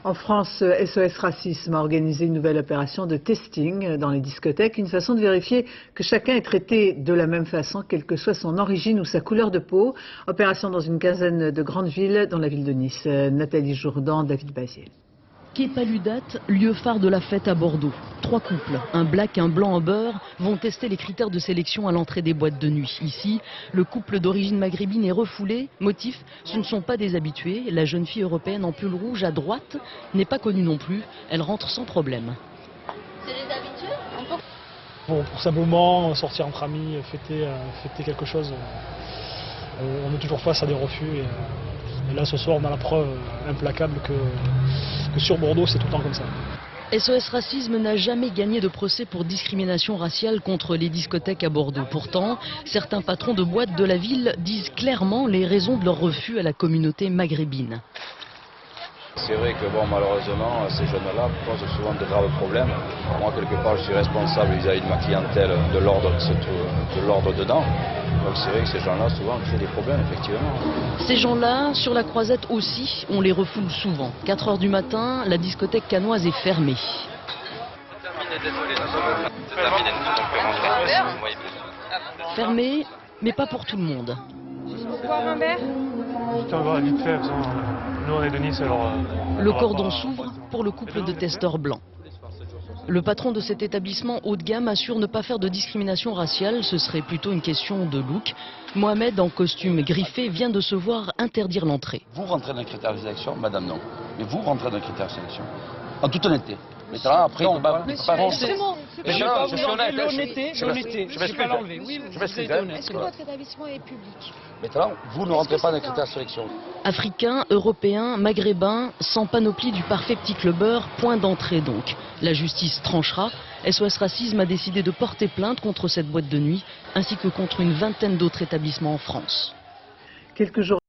En France, SOS Racisme a organisé une nouvelle opération de testing dans les discothèques, une façon de vérifier que chacun est traité de la même façon, quelle que soit son origine ou sa couleur de peau. Opération dans une quinzaine de grandes villes, dans la ville de Nice. Nathalie Jourdan, David Baziel. Quai Paludat, lieu phare de la fête à Bordeaux. 3 couples, un black, un blanc en beurre, vont tester les critères de sélection à l'entrée des boîtes de nuit. Ici, le couple d'origine maghrébine est refoulé. Motif, ce ne sont pas des habitués. La jeune fille européenne en pull rouge à droite n'est pas connue non plus. Elle rentre sans problème. C'est des habitués encore? Pour ça moment, sortir entre amis, fêter quelque chose, on est toujours face à des refus. Et là, ce soir, on a la preuve implacable que sur Bordeaux, c'est tout le temps comme ça. SOS Racisme n'a jamais gagné de procès pour discrimination raciale contre les discothèques à Bordeaux. Pourtant, certains patrons de boîtes de la ville disent clairement les raisons de leur refus à la communauté maghrébine. C'est vrai que malheureusement, ces jeunes-là posent souvent de graves problèmes. Moi, quelque part, je suis responsable vis-à-vis de ma clientèle, de l'ordre dedans. Donc c'est vrai que ces gens-là, souvent, créent des problèmes, effectivement. Ces gens-là, sur la Croisette aussi, on les refoule souvent. 4 heures du matin, la discothèque cannoise est fermée. Fermée, mais pas pour tout le monde. Boire un verre? Vite fait, nous on est de Nice, alors... Le cordon s'ouvre pour le couple de testeurs blancs. Le patron de cet établissement haut de gamme assure ne pas faire de discrimination raciale, ce serait plutôt une question de look. Mohamed, en costume griffé, vient de se voir interdire l'entrée. Vous rentrez dans le critère de sélection, madame non. Mais vous rentrez dans le critère de sélection. En toute honnêteté. Mais là, après, on va pas rentrer. Je suis honnête. L'honnêteté, je ne vais pas l'enlever. Oui, je m'excuse. Est-ce que votre établissement est public? Maintenant, vous ne rentrez pas dans le critère de sélection. Africains, Européens, Maghrébins, sans panoplie du parfait petit clubbeur, point d'entrée donc. La justice tranchera. SOS Racisme a décidé de porter plainte contre cette boîte de nuit, ainsi que contre une vingtaine d'autres établissements en France. Quelques jours